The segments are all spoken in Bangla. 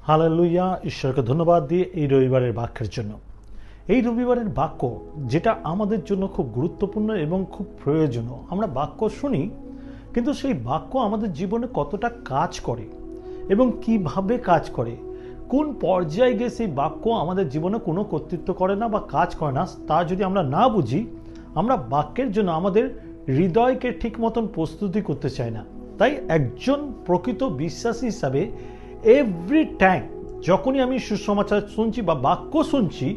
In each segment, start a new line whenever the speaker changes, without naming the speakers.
হালেলুয়া। ঈশ্বরকে ধন্যবাদ দিয়ে এই রবিবারের বাক্যের জন্য। এই রবিবারের বাক্য যেটা আমাদের জন্য খুব গুরুত্বপূর্ণ এবং খুব প্রয়োজনীয়। আমরা বাক্য শুনি, কিন্তু সেই বাক্য আমাদের জীবনে কতটা কাজ করে এবং কিভাবে কাজ করে, কোন পর্যায়ে গিয়ে সেই বাক্য আমাদের জীবনে কোনো কর্তৃত্ব করে না বা কাজ করে না, তা যদি আমরা না বুঝি, আমরা বাক্যের জন্য আমাদের হৃদয়কে ঠিক মতন প্রস্তুতি করতে চাই না। তাই একজন প্রকৃত বিশ্বাসী হিসাবে এভরি টাইম যখনই আমি সুসমাচার শুনছি বা বাক্য শুনছি,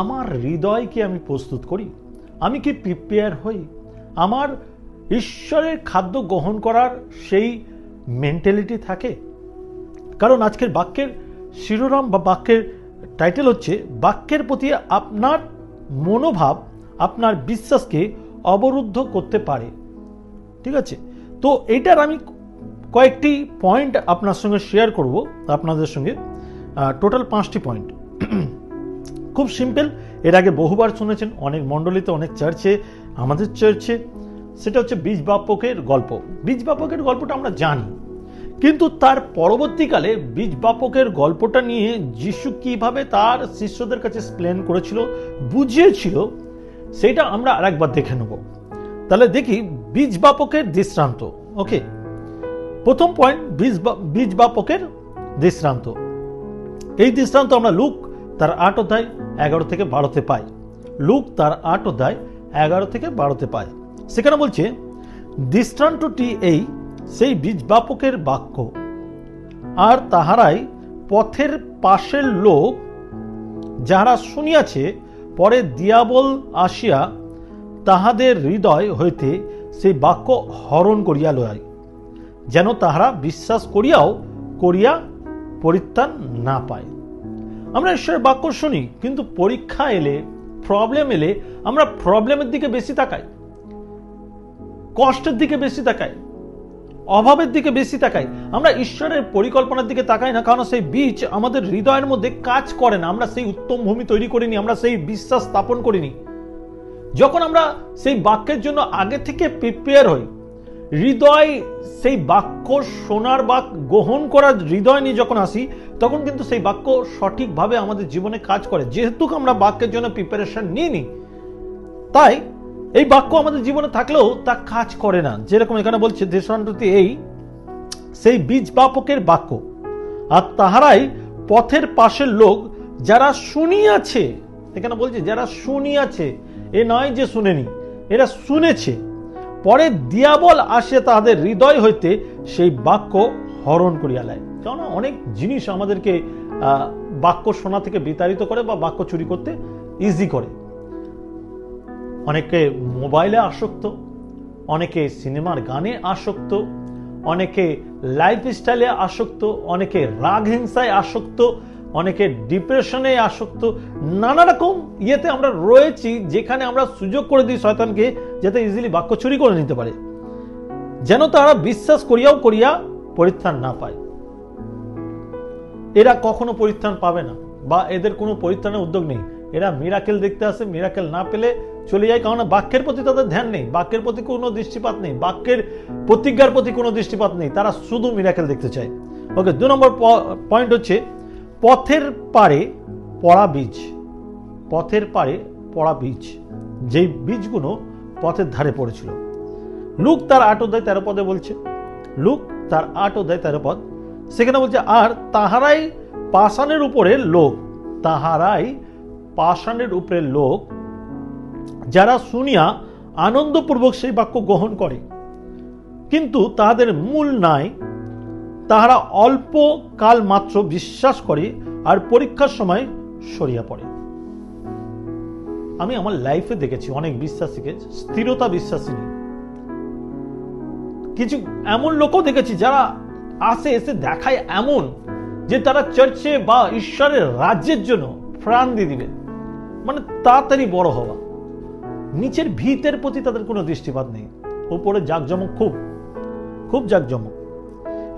আমার হৃদয়কে আমি প্রস্তুত করি। আমি কি প্রিপেয়ার হই? আমার ঈশ্বরের খাদ্য গ্রহণ করার সেই মেন্টালিটি থাকে? কারণ আজকের বাক্যের শিরোনাম বা বাক্যের টাইটেল হচ্ছে বাক্যের প্রতি আপনার মনোভাব আপনার বিশ্বাসকে অবরুদ্ধ করতে পারে। ঠিক আছে, তো এটার আমি কয়েকটি পয়েন্ট আপনার সঙ্গে শেয়ার করব, আপনাদের সঙ্গে টোটাল 5টি পয়েন্ট। খুব সিম্পল, এর আগে বহুবার শুনেছেন অনেক মণ্ডলীতে, অনেক চার্চে, আমাদের চার্চে। সেটা হচ্ছে বীজ বাপকের গল্প। বীজ বাপকের গল্পটা আমরা জানি, কিন্তু তার পরবর্তীকালে বীজ বাপকের গল্পটা নিয়ে যিশু কিভাবে তার শিষ্যদের কাছে এক্সপ্লেন করেছিল, বুঝিয়েছিল, সেটা আমরা আরেকবার দেখে নেব। তাহলে দেখি বীজ বাপকের দৃষ্টান্ত। ওকে, প্রথম পয়েন্ট, বীজ বাপকের দৃষ্টান্ত। এই দৃষ্টান্ত আমরা লুক তার 8 অধ্যায় 11 থেকে 12তে পাই। লুক তার 8 অধ্যায় 11 থেকে 12তে পাই। সেখানে বলছে, দৃষ্টান্তটি এই সেই বীজ বাপকের বাক্য, আর তাহারাই পথের পাশের লোক যাহারা শুনিয়াছে, পরে দিয়াবল আসিয়া তাহাদের হৃদয় হইতে সেই বাক্য হরণ করিয়া লয়, যেন তাহারা বিশ্বাস করিয়া পরিত্রাণ না পায়। আমরা ঈশ্বরের বাক্য শুনি, কিন্তু পরীক্ষা এলে, প্রবলেম এলে আমরা প্রবলেমের দিকে বেশি তাকাই, কষ্টের দিকে বেশি তাকাই, অভাবের দিকে বেশি তাকাই। আমরা ঈশ্বরের পরিকল্পনার দিকে তাকাই না, কারণ সেই বীজ আমাদের হৃদয়ের মধ্যে কাজ করে না। আমরা সেই উত্তম ভূমি তৈরি করিনি, আমরা সেই বিশ্বাস স্থাপন করিনি। যখন আমরা সেই বাক্যের জন্য আগে থেকে প্রিপেয়ার হই, হৃদয় সেই বাক্য শোনার বা গ্রহণ করার হৃদয় নিয়ে যখন আসি, তখন কিন্তু সেই বাক্য সঠিকভাবে আমাদের জীবনে কাজ করে। যেহেতু আমরা বাক্যের জন্য প্রিপারেশন নিইনি, তাই এই বাক্য আমাদের জীবনে থাকলেও তা কাজ করে না। যেরকম এখানে বলছে, দৃষ্টান্তটি এই সেই বীজ বাপকের বাক্য, আর তাহারাই পথের পাশের লোক যারা শুনিয়াছে। এখানে বলছে যারা শুনিয়াছে, এ নয় যে শুনেনি, এরা শুনেছে, পরে দিয়াবল আসে তাদের হৃদয় হইতে সেই বাক্য হরণ করিয়া নেয়। কারণ অনেক জিনিস আমাদেরকে বাক্য শোনা থেকে বিতাড়িত করে বা বাক্য চুরি করতে ইজি করে। অনেকে মোবাইলে আসক্ত, অনেকে সিনেমার গানে আসক্ত, অনেকে লাইফস্টাইলে আসক্ত, অনেকে রাগ হিংসায় আসক্ত, অনেকে ডিপ্রেশনে আসক্ত। নানা রকম ইয়েতে আমরা রয়েছি, যেখানে আমরা সুযোগ করে দিই শয়তানকে যাতে ইজিলি বাক্য চুরি করে নিতে পারে, যেন তারা বিশ্বাস করিয়া পরিত্রাণ না পায়। এরা কখনো পরিত্রাণ পাবে না, বা এদের কোনো পরিত্রাণের উদ্যোগ নেই। এরা মিরাকেল দেখতে আসে, মিরাকেল না পেলে চলে যায়, কারণ বাক্যের প্রতি তাদের ধ্যান নেই, বাক্যের প্রতি কোনো দৃষ্টিপাত নেই, বাক্যের প্রতিজ্ঞার প্রতি কোনো দৃষ্টিপাত নেই। তারা শুধু মিরাকেল দেখতে চায়। ওকে, 2 নম্বর পয়েন্ট হচ্ছে পথের পারে পড়া বীজ। পথের পারে পড়া বীজ, যেই বীজগুলো পথের ধারে পড়েছিল। লুক তার 8 অধ্যায় 13 পদে বলছে, লুক তার 8 অধ্যায় 13 পদ, সেখানে বলছে, আর তাহারাই পাষাণের উপরে লোক, তাহারাই পাষাণের উপরে লোক যারা শুনিয়া আনন্দপূর্বক সেই বাক্য গ্রহণ করে, কিন্তু তাহাদের মূল নাই। তাহারা অল্প কাল মাত্র বিশ্বাস করে, আর পরীক্ষার সময় সরিয়া পড়ে। আমি আমার লাইফে দেখেছি অনেক বিশ্বাসীকে স্থিরতা বিশ্বাসী নেই। কিছু এমন লোকও দেখেছি যারা আসে, এসে দেখায় এমন যে তারা চার্চে বা ঈশ্বরের রাজ্যের জন্য প্রাণ দিয়ে দিবে, মানে তাড়াতাড়ি বড় হওয়া। নিচের ভিতের প্রতি তাদের কোনো দৃষ্টিপাত নেই, উপরে জাঁকজমক, খুব জাঁকজমক।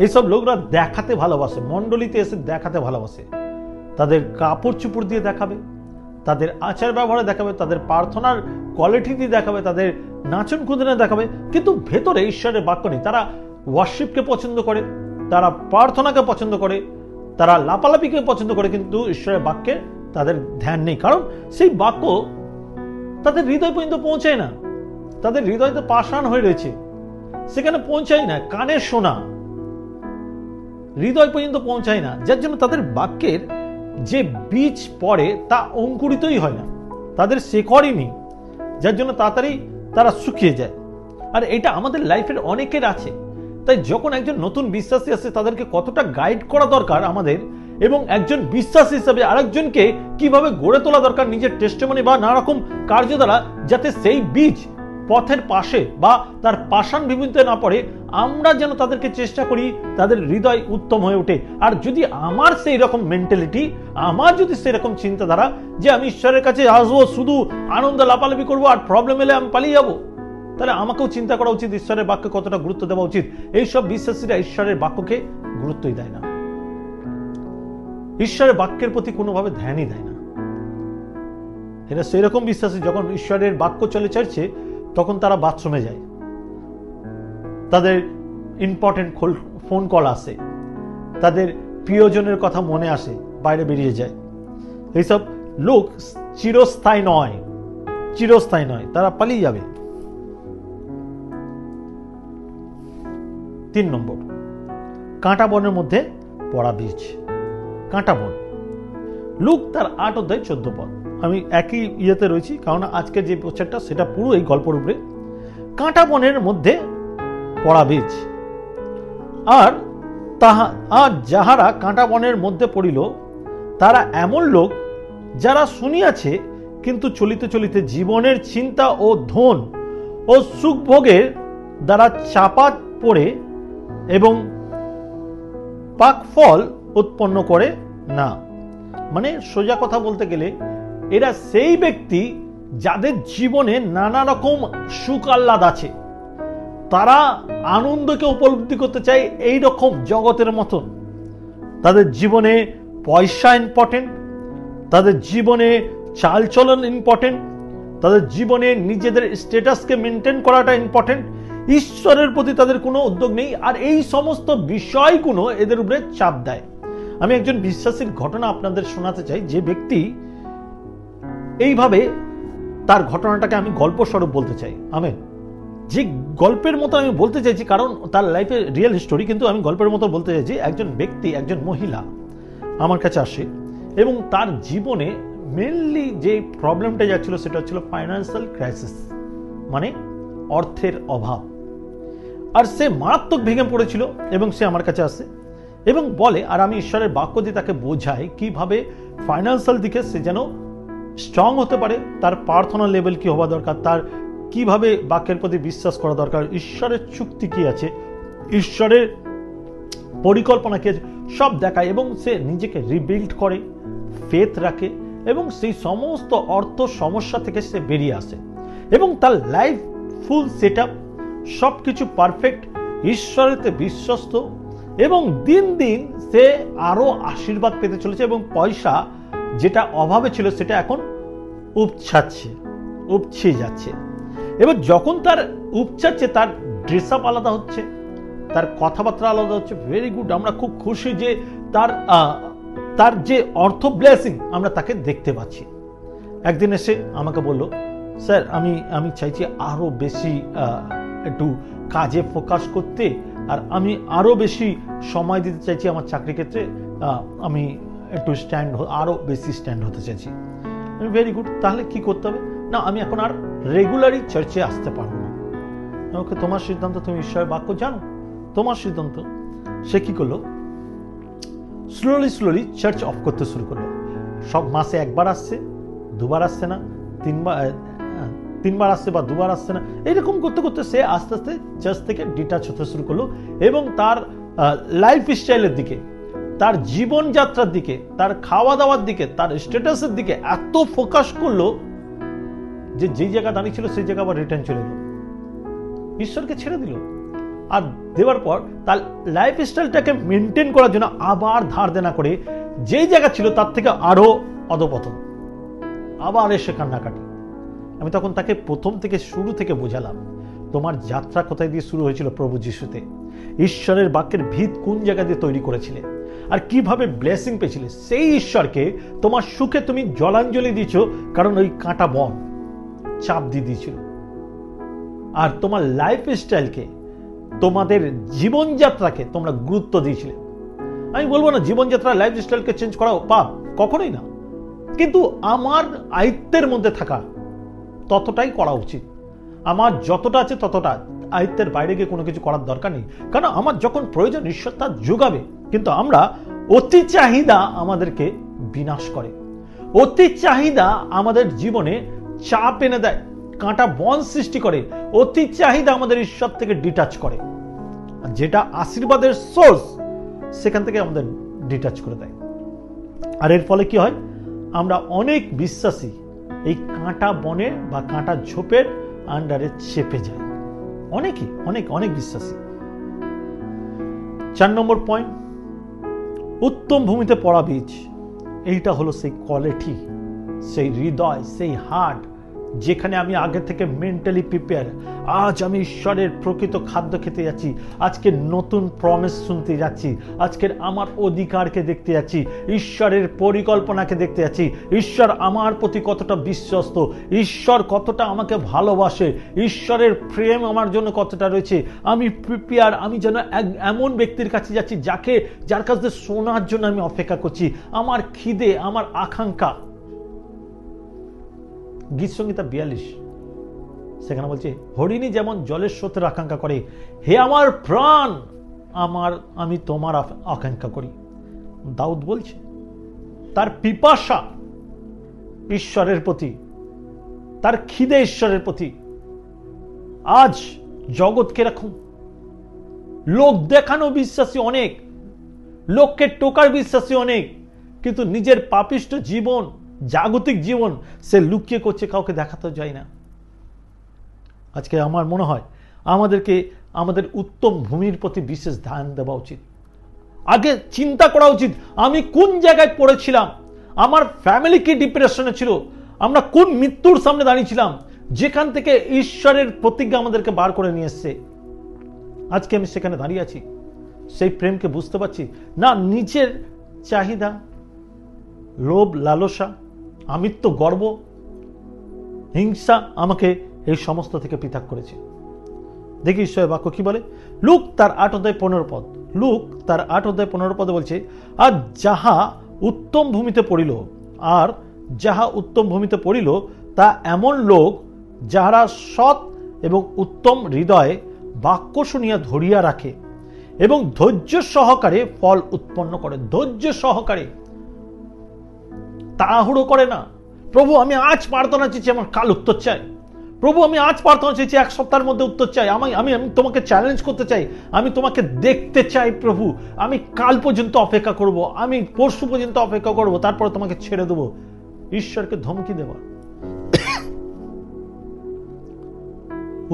এইসব লোকরা দেখাতে ভালোবাসে, মণ্ডলীতে এসে দেখাতে ভালোবাসে। তাদের কাপড় চুপড় দিয়ে দেখাবে, তাদের আচার ব্যবহারে দেখাবে, তাদের প্রার্থনার কোয়ালিটি দিয়ে দেখাবে, তাদের নাচন কুদনে দেখাবে, কিন্তু ভেতরে ঈশ্বরের বাক্য নেই। তারা ওয়ার্শিপকে পছন্দ করে, তারা প্রার্থনাকে পছন্দ করে, তারা লাপালাপিকে পছন্দ করে, কিন্তু ঈশ্বরের বাক্যে তাদের ধ্যান নেই, কারণ সেই বাক্য তাদের হৃদয় পর্যন্ত পৌঁছায় না। তাদের হৃদয় তো পাষাণ হয়ে রয়েছে, সেখানে পৌঁছায় না। কানে শোনা, হৃদয় পর্যন্ত পৌঁছায় না, যার জন্য তাদের বাক্যের যে বীজ পড়ে তা অঙ্কুরিতই হয় না, তাদের শেকড়ই নেই, যার জন্য তাড়াতাড়ি তারা শুকিয়ে যায়। আর এটা আমাদের লাইফের অনেকের আছে। তাই যখন একজন নতুন বিশ্বাসী আসে, তাদেরকে কতটা গাইড করা দরকার আমাদের, এবং একজন বিশ্বাসী হিসাবে আরেকজনকে কিভাবে গড়ে তোলা দরকার নিজের টেস্টিমনি বা নানা রকম কার্য দ্বারা, যাতে সেই বীজ পথের পাশে বা তার পাষাণ বিভূতিতে না পড়ে। আমরা যেন তাদেরকে চেষ্টা করি তাদের হৃদয় উত্তম হয়ে ওঠে। আর যদি আমার সেই রকম মেন্টালিটি, আমার যদি সেই রকম চিন্তাধারা যে আমি ঈশ্বরের কাছে আসবো, শুধু আনন্দ লাপালাপি করবো, আর প্রবলেম এলে আমি পালিয়ে যাবো, তাহলে আমাকেও চিন্তা করা উচিত ঈশ্বরের বাক্যে কতটা গুরুত্ব দেওয়া উচিত। এইসব বিশ্বাসীরা ঈশ্বরের বাক্যকে গুরুত্বই দেয় না, ঈশ্বরের বাক্যের প্রতি কোনোভাবে ধ্যানই দেয় না। এরা সেই রকম বিশ্বাসী, যখন ঈশ্বরের বাক্য চলে চাইছে তখন তারা বাথরুমে যায়, তাদের ইম্পর্টেন্ট ফোন কল আসে, তাদের প্রিয়জনের কথা মনে আসে, বাইরে বেরিয়ে যায়। এইসব লোক চিরস্থায়ী নয়, চিরস্থায়ী নয়, তারা পালিয়ে যাবে। 3 নম্বর, কাঁটা বনের মধ্যে পড়া বীজ। কাঁটা বন, লুক তার 8 অধ্যায় 14 পদ। আমি একই ইয়েতে রয়েছি, কারণ আজকের যে প্রচারটা সেটা পুরো এই গল্পের উপরে। কাঁটা বনের মধ্যে পড়া বীজ। আর যাহারা কাঁটা বনের মধ্যে পড়িল, তারা এমন লোক যারা শুনিয়াছে, কিন্তু চলিতে চলিতে জীবনের চিন্তা ও ধন ও সুখভোগের দ্বারা চাপা পড়ে এবং পাক ফল উৎপন্ন করে না। মানে সোজা কথা বলতে গেলে এরা সেই ব্যক্তি যাদের জীবনে নানা রকম সুখ আহ্লাদ আছে, তারা আনন্দকে উপলব্ধি করতে চায় এই রকম জগতের মতন। তাদের জীবনে পয়সা ইম্পর্টেন্ট, তাদের জীবনে চালচলন ইম্পর্টেন্ট, তাদের জীবনে নিজেদের স্ট্যাটাসকে মেনটেন করাটা ইম্পর্টেন্ট। ঈশ্বরের প্রতি তাদের কোনো উদ্যোগ নেই, আর এই সমস্ত বিষয়গুলো এদের উপরে চাপ দেয়। আমি একজন বিশ্বাসীর ঘটনা আপনাদের শোনাতে চাই, যে ব্যক্তি এইভাবে, তার ঘটনাটাকে আমি গল্প স্বরূপ বলতে চাই। আমি যে গল্পের মতো আমি বলতে চাইছি, কারণ তার লাইফে রিয়েল হিস্টোরি, কিন্তু আমি গল্পের মতো বলতে চাইছি। একজন ব্যক্তি, একজন মহিলা আমার কাছে আসে, এবং তার জীবনে মেনলি যে প্রবলেমটা যাচ্ছিল সেটা হচ্ছিল ফাইন্যান্সিয়াল ক্রাইসিস, মানে অর্থের অভাব। আর সে মারাত্মক ভেঙে পড়েছিল, এবং সে আমার কাছে আসে এবং বলে, আর আমি ঈশ্বরের বাক্য দিয়ে তাকে বোঝাই কিভাবে ফাইন্যান্সিয়াল দিকে সে যেন স্ট্রং হতে পারে, তার প্রার্থনা লেভেল কি হওয়া দরকার, তার কিভাবে বাক্যের প্রতি বিশ্বাস করা দরকার, ঈশ্বরের চুক্তি কি আছে, ঈশ্বরের পরিকল্পনা কি আছে, সব দেখায়। এবং সে নিজেকে রিবিল্ড করে, ফেথ রাখে, এবং সেই সমস্ত অর্থ সমস্যা থেকে সে বেরিয়ে আসে, এবং তার লাইফ ফুল সেট আপ, সব কিছু পারফেক্ট, ঈশ্বরেতে বিশ্বস্ত, এবং দিন দিন সে আরো আশীর্বাদ পেতে চলেছে, এবং পয়সা যেটা অভাবে ছিল সেটা এখন উপছে যাচ্ছে। এবার যখন তার উপচাচ্ছে, তার ড্রেস আপ আলাদা হচ্ছে, তার কথাবার্তা আলাদা হচ্ছে। ভেরি গুড, আমরা খুব খুশি যে তার যে অর্থ ব্লেসিং আমরা তাকে দেখতে পাচ্ছি। একদিন এসে আমাকে বলল, স্যার আমি চাইছি আরো বেশি একটু কাজে ফোকাস করতে, আর আমি আরো বেশি সময় দিতে চাইছি আমার চাকরি ক্ষেত্রে, আমি একটু আরো বেশি স্ট্যান্ড হতে চাইছি। ভেরি গুড, তাহলে কি করতে হবে? না, আমি এখন আর রেগুলারই চার্চে আসতে পারবো না। ওকে, তোমার সিদ্ধান্ত, তুমি ঈশ্বরের বাক্য জানো, তোমার সিদ্ধান্ত। সে কি করলো, স্লোলি চার্চ অফ করতে শুরু করলো। সব মাসে একবার আসছে, দুবার আসছে না, তিনবার আসছে বা দুবার আসছে না, এইরকম করতে করতে সে আস্তে আস্তে চার্চ থেকে ডিটাচ হতে শুরু করলো, এবং তার লাইফ স্টাইলের দিকে, তার জীবনযাত্রার দিকে, তার খাওয়া দাওয়ার দিকে, তার স্ট্যাটাসের দিকে এত ফোকাস করলো যে যেই জায়গা দাঁড়িয়ে ছিল সেই জায়গা আবার রিটার্ন চলে এলো, ঈশ্বরকে ছেড়ে দিল। আর দেওয়ার পর তার লাইফ স্টাইলটাকে মেনটেন করার জন্য আবার ধার দেনা করে যেই জায়গা ছিল তার থেকে আরো অধপতন, আবার এসে কান্নাকাটি। আমি তখন তাকে প্রথম থেকে শুরু থেকে বোঝালাম, তোমার যাত্রা কোথায় দিয়ে শুরু হয়েছিল? প্রভু যিশুতে। ঈশ্বরের বাক্যের ভিত কোন জায়গা দিয়ে তৈরি করেছিলে? আর কিভাবে ব্লেসিং পেয়েছিলে, সেই ঈশ্বরকে তোমার সুখে তুমি জলাঞ্জলি দিয়েছো, কারণ ওই কাঁটা বন চাপ দিয়ে দিয়েছিল। আর তোমার লাইফ স্টাইলকে, তোমাদের জীবনযাত্রাকে তোমরা গুরুত্ব দিয়েছিলে। আমি বলবো না জীবনযাত্রা লাইফ স্টাইলকে চেঞ্জ করা পাপ, কখনোই না, কিন্তু আমার আয়ত্তের মধ্যে থাকা ততটাই করা উচিত। আমার যতটা আছে ততটা, আয়ত্তের বাইরে গিয়ে কোনো কিছু করার দরকার নেই, কারণ আমার যখন প্রয়োজন ঈশ্বর তা যোগাবে। কিন্তু আমরা অতি চাহিদা আমাদেরকে বিনাশ করে, অতি চাহিদা আমাদের জীবনে চাপ এনে দেয়, কাঁটা বন সৃষ্টি করে, অতি চাহিদা আমাদের ঈশ্বর থেকে ডিটাচ করে, যেটা আশীর্বাদের সোর্স সেখান থেকে আমাদের ডিটাচ করে দেয়। আর এর ফলে কি হয়, আমরা অনেক বিশ্বাসী এই কাঁটা বনে বা কাঁটা ঝোপের আন্ডারে চেপে যায়, অনেকে অনেক অনেক বিশ্বাসী। 4 নম্বর পয়েন্ট, উত্তম ভূমিতে পড়া বীজ। এইটা হলো সেই কোয়ালিটি, সেই হৃদয়, সেই হার্ট, যেখানে আমি আগে থেকে মেন্টালি প্রিপেয়ার। আজ আমি ঈশ্বরের প্রকৃত খাদ্য খেতে যাচ্ছি, আজকে নতুন প্রমিস শুনতে যাচ্ছি, আজকের আমার অধিকারকে দেখতে যাচ্ছি, ঈশ্বরের পরিকল্পনাকে দেখতে যাচ্ছি, ঈশ্বর আমার প্রতি কতটা বিশ্বস্ত, ঈশ্বর কতটা আমাকে ভালোবাসে, ঈশ্বরের প্রেম আমার জন্য কতটা রয়েছে। আমি প্রিপেয়ার, আমি যেন এমন ব্যক্তির কাছে যাচ্ছি যার কাছ থেকে শোনার জন্য আমি অপেক্ষা করছি। আমার খিদে, আমার আকাঙ্ক্ষা। গীত সংহিতা 42 সেখানে বলছে, হরিণী যেমন জলের স্রোতের আকাঙ্ক্ষা করে, হে আমার প্রাণ, আমি তোমার আকাঙ্ক্ষা করি। দাউদ বলছে তার পিপাসা ঈশ্বরের প্রতি, তার খিদে ঈশ্বরের প্রতি। আজ জগৎ কিরকম, লোক দেখানো বিশ্বাসী অনেক, লোককে টোকার বিশ্বাসী অনেক, কিন্তু নিজের পাপিষ্ঠ জীবন, জাগতিক জীবন সে লুকিয়ে করছে, কাউকে দেখাতে যায় না। আজকে আমার মনে হয় আমাদেরকে আমাদের উত্তম ভূমির প্রতি বিশেষ ধ্যান দেওয়া উচিত। আগে চিন্তা করা উচিত আমি কোন জায়গায় পড়েছিলাম, আমার ফ্যামিলি কি ডিপ্রেশনে ছিল, আমরা কোন মৃত্যুর সামনে দাঁড়িয়েছিলাম, যেখান থেকে ঈশ্বরের প্রতিজ্ঞা আমাদেরকে বার করে নিয়ে এসছে। আজকে আমি সেখানে দাঁড়িয়ে আছি, সেই প্রেমকে বুঝতে পারছি না। নিজের চাহিদা, লোভ, লালসা, আমিত্ব, গর্ব, হিংসা আমাকে এই সমস্ত থেকে পৃথক করেছে। দেখি ঈশ্বরের বাক্য কি বলে। লুক তার 8 অধ্যায় 15 পদ, লুক তার 8 অধ্যায় 15 পদে বলছে, আর যাহা উত্তম ভূমিতে পড়িল তা এমন লোক যাহারা সৎ এবং উত্তম হৃদয়ে বাক্য শুনিয়া ধরিয়া রাখে এবং ধৈর্য সহকারে ফল উৎপন্ন করে। ধৈর্য সহকারে, তাড়াহুড়ো করে না। প্রভু আমি আজ প্রার্থনা চেয়েছি, আমার কাল উত্তর চাই। প্রভু আমি আজ প্রার্থনা চেয়েছি, 1 সপ্তাহের মধ্যে উত্তর চাই। আমি তোমাকে চ্যালেঞ্জ করতে চাই, আমি তোমাকে দেখতে চাই। প্রভু আমি কাল পর্যন্ত অপেক্ষা করব, আমি পরশু পর্যন্ত অপেক্ষা করব, তারপরে তোমাকে ছেড়ে দেবো। ঈশ্বরকে ধমকি দেওয়া।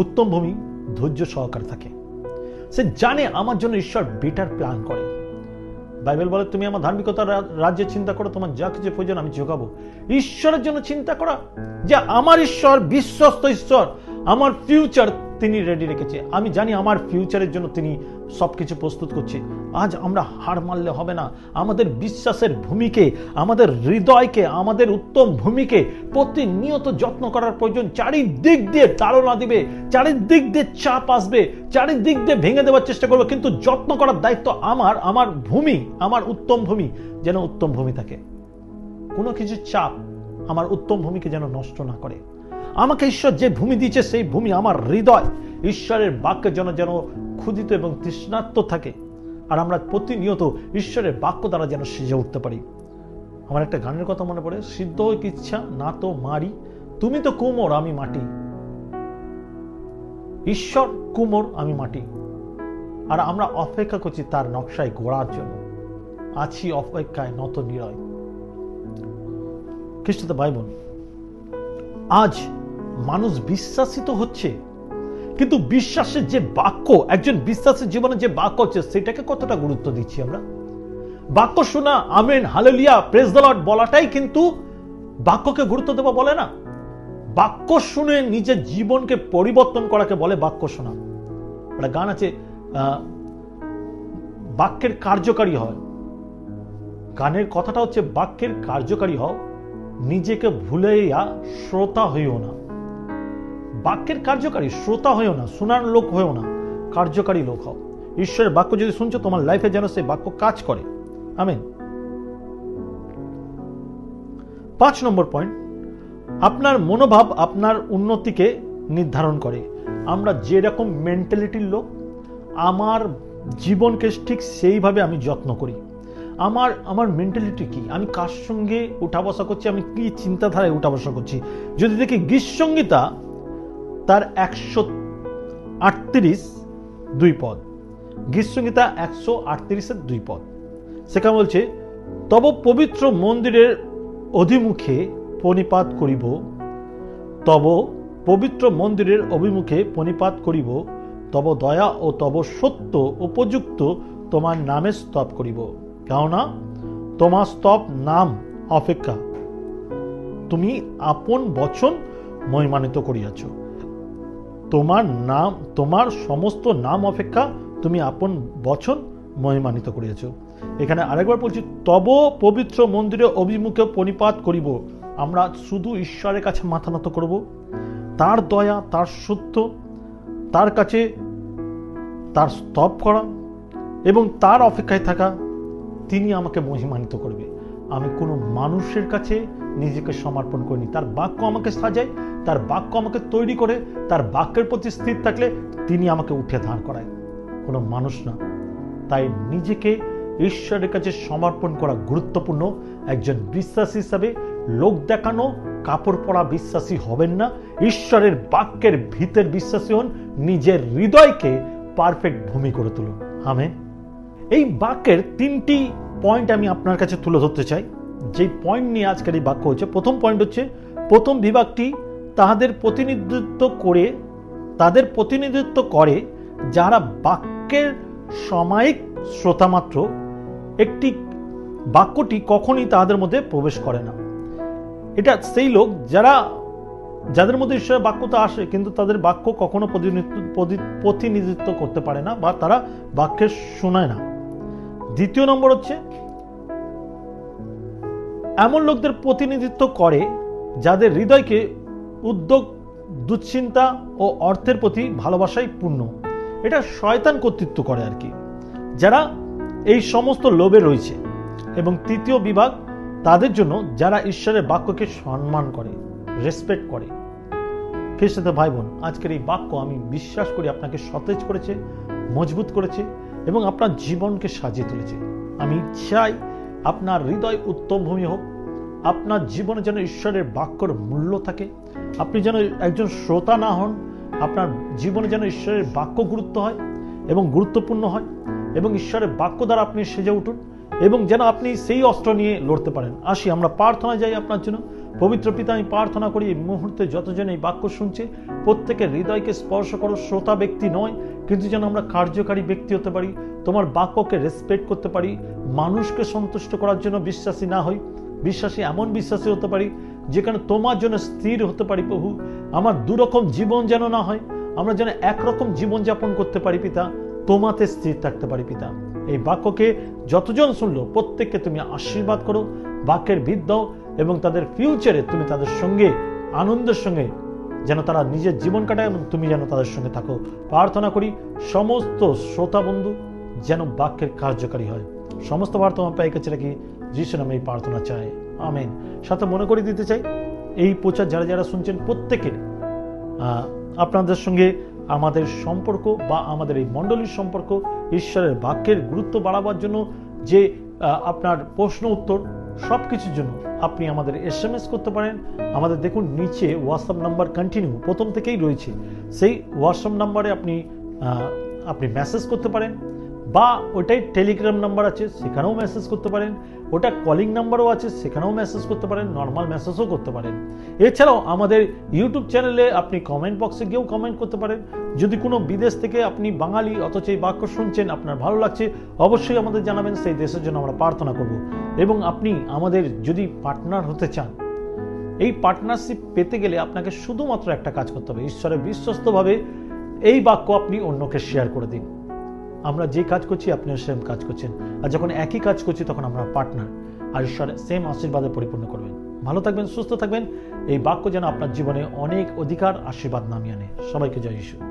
উত্তম ভূমি ধৈর্য সহকারে থাকে, সে জানে আমার জন্য ঈশ্বর বেটার প্ল্যান করে। বাইবেল বলে তুমি আমার ধার্মিকতার রাজ্যে চিন্তা করো, তোমার যা কিছু প্রয়োজন আমি যোগাবো। ঈশ্বরের জন্য চিন্তা করা, যে আমার ঈশ্বর বিশ্বস্ত ঈশ্বর, আমার ফিউচার তিনি রেডি রেখেছে। আমি জানি আমার ফিউচারের জন্য তিনি সবকিছু প্রস্তুত করছে। আজ আমরা হার মানলে হবে না। আমাদের বিশ্বাসের ভূমিকে, আমাদের হৃদয়কে, আমাদের উত্তম ভূমিকে প্রতিনিয়ত যত্ন করার প্রয়োজন। চারিদিক দিয়ে তাড়না দিবে, চারিদিক দিয়ে চাপ আসবে, চারিদিক দিয়ে ভেঙে দেওয়ার চেষ্টা করবে, কিন্তু যত্ন করার দায়িত্ব আমার ভূমি, আমার উত্তম ভূমি যেন উত্তম ভূমি থাকে। কোনো কিছু চাপ আমার উত্তম ভূমিকে যেন নষ্ট না করে। আমাকে ঈশ্বর যে ভূমি দিয়েছে সেই ভূমি আমার হৃদয় ঈশ্বরের বাক্যের জন্য যেন ক্ষুধিত এবং তৃষ্ণার্ত থাকে, আর আমরা প্রতিনিয়ত ঈশ্বরের বাক্য দ্বারা যেন সেজে উঠতে পারি। আমার একটা গানের কথা মনে পড়ে, সিদ্ধ হোক ইচ্ছা না তো মারি, তুমি তো কুমোর আমি মাটি। ঈশ্বর কুমোর, আমি মাটি, আর আমরা অপেক্ষা করছি তার নকশায় গড়ার জন্য। আছি অপেক্ষায় নত নিরয়। খ্রিস্টতে ভাই বোন, আজ মানুষ বিশ্বাসিত হচ্ছে, কিন্তু বিশ্বাসের যে বাক্য, একজন বিশ্বাসের জীবনে যে বাক্য হচ্ছে, সেটাকে কতটা গুরুত্ব দিচ্ছি আমরা? বাক্য শোনা, amen, hallelujah, praise the lord বলাটাই কিন্তু বাক্যকে গুরুত্ব দেওয়া বলে না। বাক্য শুনে নিজের জীবনকে পরিবর্তন করাকে বলে বাক্য শোনা। একটা গান আছে, বাক্যের কার্যকারী হয়, গানের কথাটা হচ্ছে বাক্যের কার্যকারী হও, নিজেকে ভুলাইয়া শ্রোতা হইও না। বাক্যের কার্যকারী, শ্রোতা হইও না, শোনার লোক হইও না, কার্যকারী লোক হও। ঈশ্বরের বাক্য যদি শুনছো, তোমার লাইফে যেন সেই বাক্য কাজ করে। আমেন। 5 নম্বর পয়েন্ট, আপনার মনোভাব আপনার উন্নতিকে নির্ধারণ করে। আমরা যেরকম মেন্টালিটির লোক, আমার জীবনকে ঠিক সেইভাবে আমি যত্ন করি। আমার মেন্টালিটি কি, আমি কার সঙ্গে উঠা বসা করছি, আমি কি চিন্তাধারায় উঠা বসা করছি। যদি দেখি গীতসংহিতা তার 138 2 পদ, গীতসংহিতা 138-এর 2 পদ, সেখানে বলছে, তব পবিত্র মন্দিরের অভিমুখে প্রণিপাত করিব, তব পবিত্র মন্দিরের অভিমুখে প্রণিপাত করিব, তব দয়া ও তব সত্য উপযুক্ত তোমার নামে স্তব করিব। কেননা তোমার স্তব নাম অপেক্ষা তুমি আপন বচন মহিমান্বিত করিয়াছ। তোমার নাম, তোমার সমস্ত নাম অপেক্ষা তুমি আপন বচন মহিমান্বিত করিয়াছ। এখানে আরেকবার বলছি, তব পবিত্র মন্দিরে অভিমুখে প্রণিপাত করিব। আমরা শুধু ঈশ্বরের কাছে মাথা নত করব, তার দয়া, তার সত্য, তার কাছে তার স্তব করা এবং তার অপেক্ষায় থাকা। তিনি আমাকে মহিমান্বিত করবে। আমি কোনো মানুষের কাছে নিজেকে সমর্পণ করিনি। তার বাক্য আমাকে সাজায়, তার বাক্য আমাকে তৈরি করে, তার বাক্যের প্রতি স্থির থাকলে তিনি আমাকে উঠে দাঁড় করায়, কোনো মানুষ না। তাই নিজেকে ঈশ্বরের কাছে সমর্পণ করা গুরুত্বপূর্ণ। একজন বিশ্বাসী হিসাবে লোক দেখানো, কাপড় পরা বিশ্বাসী হবেন না। ঈশ্বরের বাক্যের ভিতের বিশ্বাসী হন, নিজের হৃদয়কে পারফেক্ট ভূমি করে তুলুন। আমেন। এই বাক্যের 3টি পয়েন্ট আমি আপনার কাছে তুলে ধরতে চাই, যেই পয়েন্ট নিয়ে আজকের এই বাক্য হচ্ছে। প্রথম পয়েন্ট হচ্ছে, প্রথম বিভাগটি তাদের প্রতিনিধিত্ব করে যারা বাক্যের সাময়িক শ্রোতা মাত্র। একটি বাক্যটি কখনই তাদের মধ্যে প্রবেশ করে না। এটা সেই লোক যাদের মধ্যে ঈশ্বরের বাক্যতা আসে, কিন্তু তাদের বাক্য কখনো প্রতিনিধিত্ব করতে পারে না, বা তারা বাক্যের শোনায় না। দ্বিতীয় নম্বর হচ্ছে, এমন লোকদের প্রতিনিধিত্ব করে যাদের হৃদয়কে উদ্যোগ, দুশ্চিন্তা ও অর্থের প্রতি ভালোবাসায় পূর্ণ। এটা শয়তান কর্তৃত্ব করে আর কি, যারা এই সমস্ত লোভে রয়েছে। এবং তৃতীয় বিভাগ তাদের জন্য যারা ঈশ্বরের বাক্যকে সম্মান করে, রেসপেক্ট করে। খ্রিস্টান ভাই বোন, আজকের এই বাক্য আমি বিশ্বাস করি আপনাকে সতেজ করেছে, মজবুত করেছে এবং আপনার জীবনকে সাজিয়ে তুলেছে। আমি চাই আপনার হৃদয় উত্তম ভূমি হোক, আপনার জীবনে যেন ঈশ্বরের বাক্যর মূল্য থাকে, আপনি যেন একজন শ্রোতা না হন, আপনার জীবনে যেন ঈশ্বরের বাক্য গুরুত্ব হয় এবং গুরুত্বপূর্ণ হয়, এবং ঈশ্বরের বাক্য দ্বারা আপনি সেজে উঠুন, এবং যেন আপনি সেই অস্ত্র নিয়ে লড়তে পারেন। আসি আমরা প্রার্থনা যাই আপনার জন্য। পবিত্র পিতা, আমি প্রার্থনা করি এই মুহূর্তে যতজন এই বাক্য শুনছে, প্রত্যেকের হৃদয়কে স্পর্শ করো। শ্রোতা ব্যক্তি নয়, কিন্তু যেন আমরা কার্যকারী ব্যক্তি হতে পারি, তোমার বাক্যকে রেসপেক্ট করতে পারি, মানুষকে সন্তুষ্ট করার জন্য বিশ্বাসী না হই, বিশ্বাসী এমন বিশ্বাসী হতে পারি যেখানে তোমার জন্য স্থির হতে পারি। প্রভু, আমার দুরকম জীবন যেন না হয়, আমরা যেন একরকম জীবনযাপন করতে পারি পিতা, তোমাতে স্থির থাকতে পারি পিতা। এই বাক্যকে যতজন শুনলো প্রত্যেককে তুমি আশীর্বাদ করো, বাক্যের ভিত দাও, এবং তাদের ফিউচারে তুমি তাদের সঙ্গে আনন্দের সঙ্গে যেন তারা নিজের জীবন কাটায় এবং তুমি যেন তাদের সঙ্গে থাকো। প্রার্থনা করি সমস্ত শ্রোতা বন্ধু যেন বাক্যের কার্যকারী হয়। সমস্ত প্রার্থনা পাই কাছে রাখি, যিশু নামে এই প্রার্থনা চাই, আমেন। সাথে মনে করে দিতে চাই, এই প্রচার যারা যারা শুনছেন প্রত্যেকের আপনাদের সঙ্গে আমাদের সম্পর্ক বা আমাদের এই মণ্ডলীর সম্পর্ক ঈশ্বরের বাক্যের গুরুত্ব বাড়াবার জন্য যে আপনার প্রশ্ন উত্তর সব কিছুর জন্য আপনি আমাদের SMS করতে পারেন। আমাদের দেখুন নিচে হোয়াটসঅ্যাপ নাম্বার কন্টিনিউ প্রথম থেকেই রয়েছে, সেই হোয়াটসঅ্যাপ নাম্বারে আপনি মেসেজ করতে পারেন, বা ওটাই টেলিগ্রাম নাম্বার আছে সেখানেও মেসেজ করতে পারেন, ওটা কলিং নাম্বারও আছে সেখানেও মেসেজ করতে পারেন, নর্মাল মেসেজও করতে পারেন। এছাড়াও আমাদের ইউটিউব চ্যানেলে আপনি কমেন্ট বক্সে গিয়েও কমেন্ট করতে পারেন। যদি কোনো বিদেশ থেকে আপনি বাঙালি অথচ এই বাক্য শুনছেন, আপনার ভালো লাগছে, অবশ্যই আমাদের জানাবেন, সেই দেশের জন্য আমরা প্রার্থনা করব। এবং আপনি আমাদের যদি পার্টনার হতে চান, এই পার্টনারশিপ পেতে গেলে আপনাকে শুধুমাত্র একটা কাজ করতে হবে, ঈশ্বরের বিশ্বস্তভাবে এই বাক্য আপনি অন্যকে শেয়ার করে দিন। আমরা যে কাজ করছি আপনিও সেম কাজ করছেন, আর যখন একই কাজ করছি তখন আমরা পার্টনার, আর ঈশ্বর সেম আশীর্বাদে পরিপূর্ণ করবেন। ভালো থাকবেন, সুস্থ থাকবেন। এই বাক্য যেন আপনার জীবনে অনেক অধিকার আশীর্বাদ নামিয়ে আনে। সবাইকে জয় যিশু।